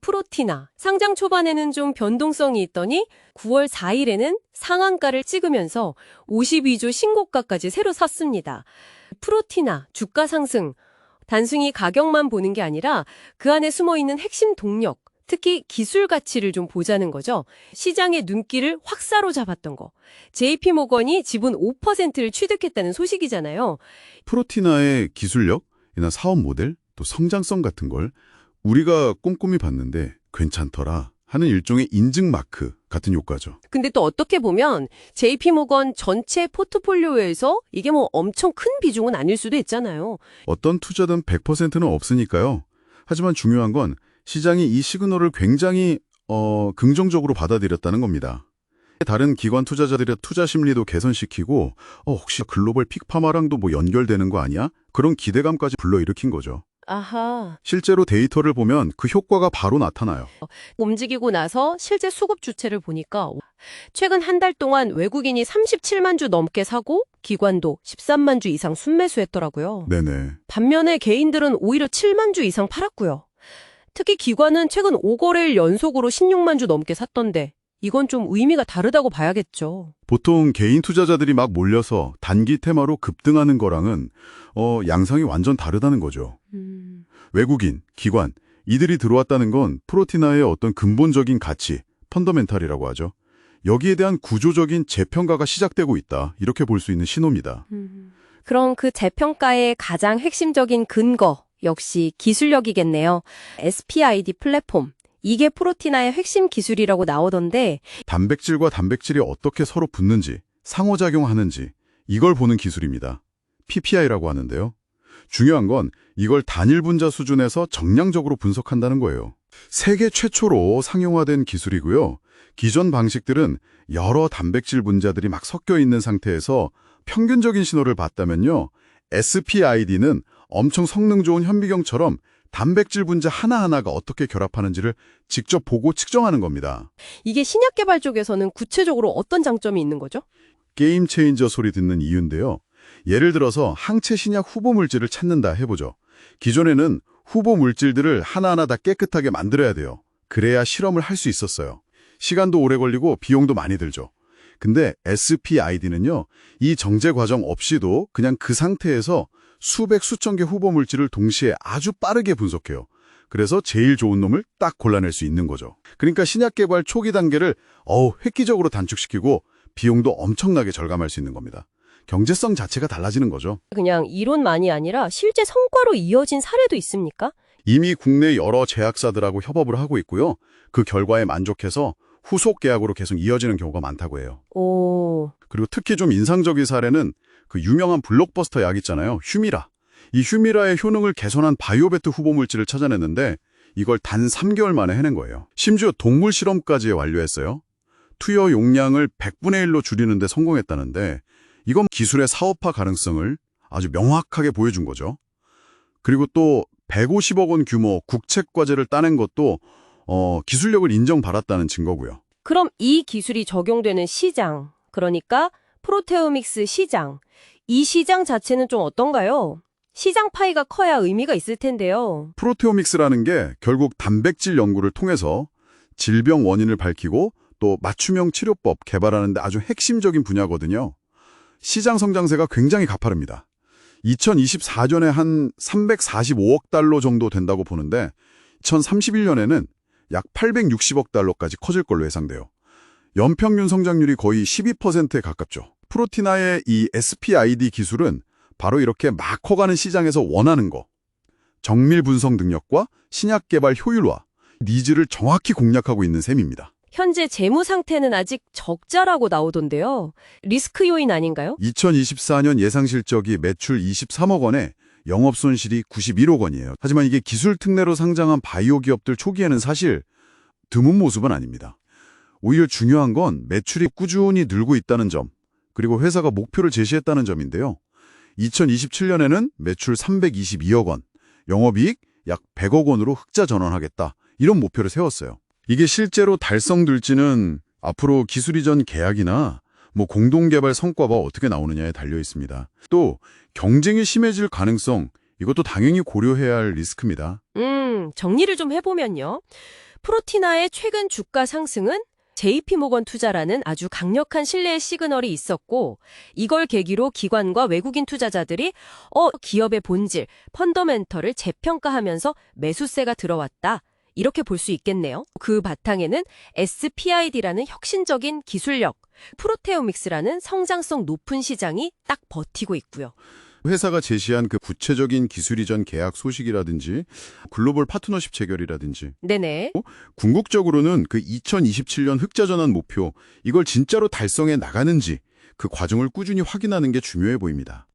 프로티나. 상장 초반에는 좀 변동성이 있더니 9월 4일에는 상한가를 찍으면서 52주 신고가까지 새로 샀습니다. 프로티나 주가 상승. 단순히 가격만 보는 게 아니라 그 안에 숨어있는 핵심 동력, 특히 기술 가치를 좀 보자는 거죠. 시장의 눈길을 확 사로잡았던 거. JP모건이 지분 5%를 취득했다는 소식이잖아요. 프로티나의 기술력이나 사업 모델, 또 성장성 같은 걸 우리가 꼼꼼히 봤는데 괜찮더라 하는 일종의 인증 마크 같은 효과죠. 근데 또 어떻게 보면 JP모건 전체 포트폴리오에서 이게 뭐 엄청 큰 비중은 아닐 수도 있잖아요. 어떤 투자든 100%는 없으니까요. 하지만 중요한 건 시장이 이 시그널을 굉장히 긍정적으로 받아들였다는 겁니다. 다른 기관 투자자들의 투자 심리도 개선시키고 혹시 글로벌 픽파마랑도 뭐 연결되는 거 아니야? 그런 기대감까지 불러일으킨 거죠. 아하. 실제로 데이터를 보면 그 효과가 바로 나타나요. 움직이고 나서 실제 수급 주체를 보니까 최근 한 달 동안 외국인이 37만 주 넘게 사고 기관도 13만 주 이상 순매수했더라고요. 네네. 반면에 개인들은 오히려 7만 주 이상 팔았고요. 특히 기관은 최근 5거래일 연속으로 16만 주 넘게 샀던데 이건 좀 의미가 다르다고 봐야겠죠. 보통 개인 투자자들이 막 몰려서 단기 테마로 급등하는 거랑은 양상이 완전 다르다는 거죠. 외국인, 기관, 이들이 들어왔다는 건 프로티나의 어떤 근본적인 가치, 펀더멘탈이라고 하죠. 여기에 대한 구조적인 재평가가 시작되고 있다. 이렇게 볼 수 있는 신호입니다. 그럼 그 재평가의 가장 핵심적인 근거 역시 기술력이겠네요. SPID 플랫폼. 이게 프로티나의 핵심 기술이라고 나오던데 단백질과 단백질이 어떻게 서로 붙는지, 상호작용하는지 이걸 보는 기술입니다. PPI라고 하는데요. 중요한 건 이걸 단일 분자 수준에서 정량적으로 분석한다는 거예요. 세계 최초로 상용화된 기술이고요. 기존 방식들은 여러 단백질 분자들이 막 섞여 있는 상태에서 평균적인 신호를 봤다면요. SPID는 엄청 성능 좋은 현미경처럼 단백질 분자 하나하나가 어떻게 결합하는지를 직접 보고 측정하는 겁니다. 이게 신약 개발 쪽에서는 구체적으로 어떤 장점이 있는 거죠? 게임 체인저 소리 듣는 이유인데요. 예를 들어서 항체 신약 후보 물질을 찾는다 해보죠. 기존에는 후보 물질들을 하나하나 다 깨끗하게 만들어야 돼요. 그래야 실험을 할 수 있었어요. 시간도 오래 걸리고 비용도 많이 들죠. 근데 SPID는요. 이 정제 과정 없이도 그냥 그 상태에서 수백 수천 개 후보 물질을 동시에 아주 빠르게 분석해요. 그래서 제일 좋은 놈을 딱 골라낼 수 있는 거죠. 그러니까 신약 개발 초기 단계를 획기적으로 단축시키고 비용도 엄청나게 절감할 수 있는 겁니다. 경제성 자체가 달라지는 거죠. 그냥 이론만이 아니라 실제 성과로 이어진 사례도 있습니까? 이미 국내 여러 제약사들하고 협업을 하고 있고요. 그 결과에 만족해서 후속 계약으로 계속 이어지는 경우가 많다고 해요. 오. 그리고 특히 좀 인상적인 사례는 그 유명한 블록버스터 약 있잖아요. 휴미라. 이 휴미라의 효능을 개선한 바이오베트 후보 물질을 찾아냈는데 이걸 단 3개월 만에 해낸 거예요. 심지어 동물 실험까지 완료했어요. 투여 용량을 100분의 1로 줄이는 데 성공했다는데 이건 기술의 사업화 가능성을 아주 명확하게 보여준 거죠. 그리고 또 150억 원 규모 국책 과제를 따낸 것도 기술력을 인정받았다는 증거고요. 그럼 이 기술이 적용되는 시장, 그러니까 프로테오믹스 시장, 이 시장 자체는 좀 어떤가요? 시장 파이가 커야 의미가 있을 텐데요. 프로테오믹스라는 게 결국 단백질 연구를 통해서 질병 원인을 밝히고 또 맞춤형 치료법 개발하는 데 아주 핵심적인 분야거든요. 시장 성장세가 굉장히 가파릅니다. 2024년에 한 345억 달러 정도 된다고 보는데 2031년에는 약 860억 달러까지 커질 걸로 예상돼요. 연평균 성장률이 거의 12%에 가깝죠. 프로티나의 이 SPID 기술은 바로 이렇게 막 커가는 시장에서 원하는 거, 정밀 분석 능력과 신약 개발 효율화, 니즈를 정확히 공략하고 있는 셈입니다. 현재 재무 상태는 아직 적자라고 나오던데요. 리스크 요인 아닌가요? 2024년 예상 실적이 매출 23억 원에 영업 손실이 91억 원이에요. 하지만 이게 기술 특례로 상장한 바이오 기업들 초기에는 사실 드문 모습은 아닙니다. 오히려 중요한 건 매출이 꾸준히 늘고 있다는 점, 그리고 회사가 목표를 제시했다는 점인데요. 2027년에는 매출 322억 원, 영업이익 약 100억 원으로 흑자 전환하겠다. 이런 목표를 세웠어요. 이게 실제로 달성될지는 앞으로 기술 이전 계약이나 공동개발 성과가 어떻게 나오느냐에 달려 있습니다. 또 경쟁이 심해질 가능성, 이것도 당연히 고려해야 할 리스크입니다. 정리를 좀 해보면요. 프로티나의 최근 주가 상승은 JP모건 투자라는 아주 강력한 신뢰의 시그널이 있었고 이걸 계기로 기관과 외국인 투자자들이 기업의 본질, 펀더멘털을 재평가하면서 매수세가 들어왔다. 이렇게 볼 수 있겠네요. 그 바탕에는 SPID라는 혁신적인 기술력, 프로테오믹스라는 성장성 높은 시장이 딱 버티고 있고요. 회사가 제시한 그 구체적인 기술 이전 계약 소식이라든지 글로벌 파트너십 체결이라든지 네네. 궁극적으로는 그 2027년 흑자 전환 목표 이걸 진짜로 달성해 나가는지 그 과정을 꾸준히 확인하는 게 중요해 보입니다.